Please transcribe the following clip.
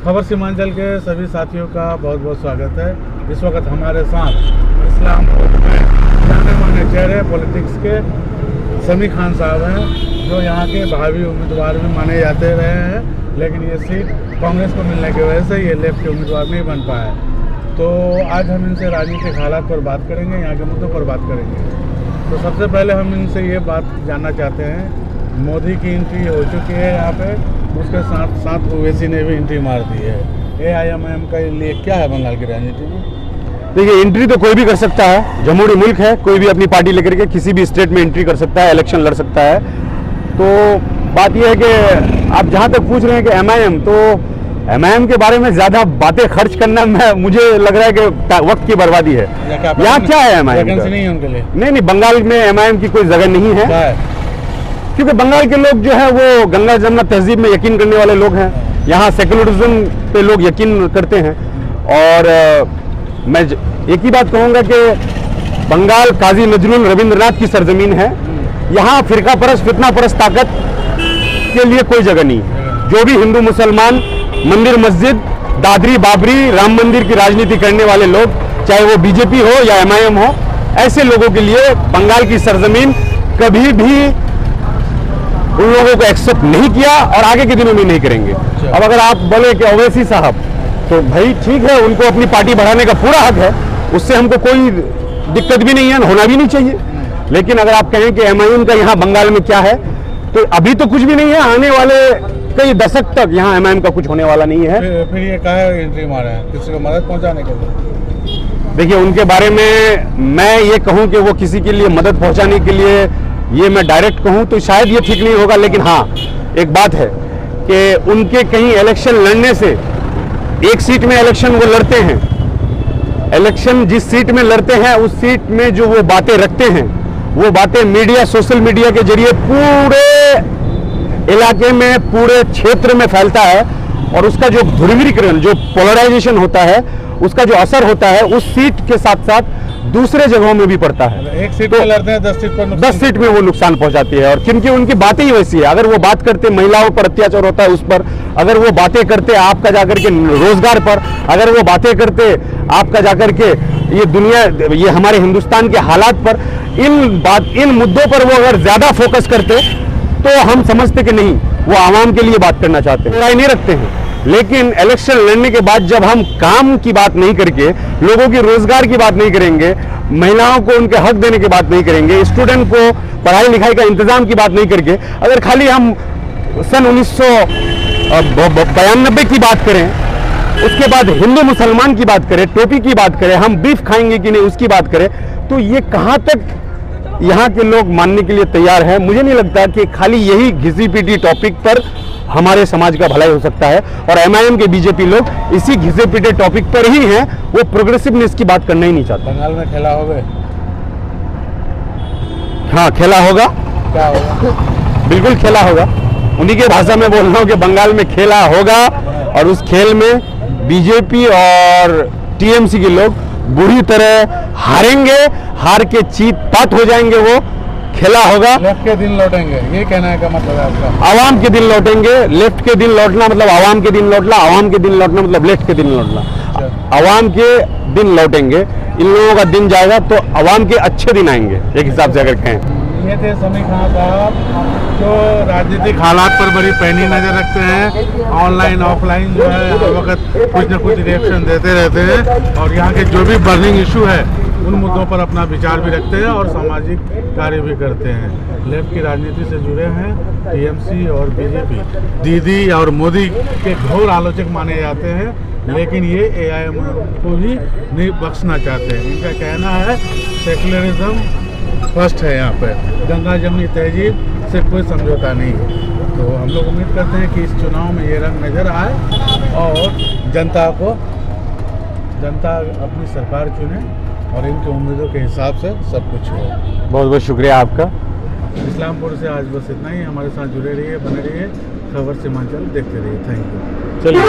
खबर सीमांचल के सभी साथियों का बहुत बहुत स्वागत है। इस वक्त हमारे साथ इस्लामपुर में जाने माने चेहरे पॉलिटिक्स के समी खान साहब हैं, जो यहाँ के भावी उम्मीदवार भी माने जाते रहे हैं, लेकिन ये सीट कांग्रेस को मिलने की वजह से ये लेफ्ट के उम्मीदवार नहीं बन पाए। तो आज हम इनसे राजनीतिक हालात पर बात करेंगे, यहाँ के मुद्दों पर बात करेंगे। तो सबसे पहले हम इनसे ये बात जानना चाहते हैं, मोदी की एंट्री हो चुकी है यहाँ पे, उसके साथ साथ ओवैसी ने भी एंट्री मार दी है। AIMIM के लिए क्या है बंगाल की राजनीति में? देखिए, एंट्री तो कोई भी कर सकता है, जमहूरी मुल्क है, कोई भी अपनी पार्टी लेकर के किसी भी स्टेट में एंट्री कर सकता है, इलेक्शन लड़ सकता है। तो बात यह है कि आप जहां तक पूछ रहे हैं कि MIM, तो MIM के बारे में ज्यादा बातें खर्च करना मुझे लग रहा है कि वक्त की बर्बादी है। यहाँ क्या है MIM? नहीं है उनके लिए? नहीं, बंगाल में MIM की कोई जगह नहीं है, क्योंकि बंगाल के लोग जो है वो गंगा जमुना तहजीब में यकीन करने वाले लोग हैं। यहाँ सेकुलरिज्म पे लोग यकीन करते हैं। और मैं एक ही बात कहूँगा कि बंगाल काजी नजरुल रविंद्रनाथ की सरजमीन है। यहाँ फिरका परस्त फितना परस्त ताकत के लिए कोई जगह नहीं है। जो भी हिंदू मुसलमान मंदिर मस्जिद दादरी बाबरी राम मंदिर की राजनीति करने वाले लोग, चाहे वो बीजेपी हो या MIM हो, ऐसे लोगों के लिए बंगाल की सरजमीन कभी भी उन लोगों को एक्सेप्ट नहीं किया और आगे के दिनों में नहीं करेंगे। अब अगर आप बोले कि ओवैसी साहब, तो भाई ठीक है, उनको अपनी पार्टी बढ़ाने का पूरा हक है, उससे हमको कोई दिक्कत भी नहीं है, होना भी नहीं चाहिए। लेकिन अगर आप कहें कि MIM का यहाँ बंगाल में क्या है, तो अभी तो कुछ भी नहीं है। आने वाले कई दशक तक यहाँ MIM का कुछ होने वाला नहीं है। फिर ये काहे एंट्री मारे हैं? किसी को मदद पहुँचाने के लिए? देखिए, उनके बारे में मैं ये कहूँ कि वो किसी के लिए मदद पहुँचाने के लिए, ये मैं डायरेक्ट कहूँ तो शायद ये ठीक नहीं होगा। लेकिन हाँ, एक बात है कि उनके कहीं इलेक्शन लड़ने से, एक सीट में इलेक्शन वो लड़ते हैं, इलेक्शन जिस सीट में लड़ते हैं उस सीट में जो वो बातें रखते हैं, वो बातें मीडिया सोशल मीडिया के जरिए पूरे इलाके में पूरे क्षेत्र में फैलता है, और उसका जो ध्रुवीकरण, जो पोलराइजेशन होता है, उसका जो असर होता है उस सीट के साथ साथ दूसरे जगहों में भी पड़ता है। एक सीट पे लड़ते हैं, 10 सीट में वो नुकसान पहुंचाती है। और क्योंकि उनकी बातें ही वैसी है, अगर वो बात करते महिलाओं पर अत्याचार होता है उस पर, अगर वो बातें करते आपका जाकर के रोजगार पर, अगर वो बातें करते आपका जाकर के ये दुनिया, ये हमारे हिंदुस्तान के हालात पर, इन मुद्दों पर वो अगर ज्यादा फोकस करते तो हम समझते कि नहीं, वो आवाम के लिए बात करना चाहते हैं, राय नहीं रखते हैं। लेकिन इलेक्शन लड़ने के बाद जब हम काम की बात नहीं करके, लोगों की रोजगार की बात नहीं करेंगे, महिलाओं को उनके हक देने की बात नहीं करेंगे, स्टूडेंट को पढ़ाई लिखाई का इंतजाम की बात नहीं करके, अगर खाली हम सन 1992 की बात करें, उसके बाद हिंदू मुसलमान की बात करें, टोपी की बात करें, हम बीफ खाएंगे कि नहीं उसकी बात करें, तो ये कहाँ तक यहाँ के लोग मानने के लिए तैयार है? मुझे नहीं लगता कि खाली यही घिसी पीटी टॉपिक पर हमारे समाज का भलाई हो सकता है। और MIM के बीजेपी लोग इसी घिसे पीटे टॉपिक पर ही हैं, वो प्रोग्रेसिवनेस की बात करना ही नहीं चाहते। बंगाल में खेला होगा? हाँ, खेला होगा। क्या होगा? बिल्कुल खेला होगा। उन्हीं के भाषा में बोल रहा हूँ कि बंगाल में खेला होगा, और उस खेल में बीजेपी और TMC के लोग बुरी तरह हारेंगे, हार के चीत पात हो जाएंगे। वो खेला होगा। लेफ्ट के दिन लौटेंगे, ये कहना का मतलब है आपका? आवाम के दिन लौटेंगे। लेफ्ट के दिन लौटना मतलब आवाम के दिन लौटना, आवाम के दिन लौटना मतलब लेफ्ट के दिन लौटना। आवाम के दिन लौटेंगे, इन लोगों का दिन जाएगा तो आवाम के अच्छे दिन आएंगे, एक हिसाब से अगर कहें। ये थे समी खान साहब, जो राजनीतिक हालात पर बड़ी पैनी नज़र रखते हैं। ऑनलाइन ऑफलाइन जो है हर वक्त कुछ न कुछ रिएक्शन देते रहते हैं, और यहाँ के जो भी बर्निंग इशू है उन मुद्दों पर अपना विचार भी रखते हैं और सामाजिक कार्य भी करते हैं। लेफ्ट की राजनीति से जुड़े हैं TMC और बीजेपी। दीदी और मोदी के घोर आलोचक माने जाते हैं, लेकिन ये AIM को भी नहीं बख्शना चाहते हैं। इनका कहना है सेकुलरिज्म फर्स्ट है, यहाँ पर गंगा जमुनी तहजीब से कोई समझौता नहीं है। तो हम लोग उम्मीद करते हैं कि इस चुनाव में ये रंग नज़र आए और जनता अपनी सरकार चुने और इनकी उम्मीदों के हिसाब से सब कुछ हो। बहुत बहुत शुक्रिया आपका। इस्लामपुर से आज बस इतना ही। हमारे साथ जुड़े रहिए, बने रहिए, खबर सीमांचल देखते रहिए। Thank you. चलिए।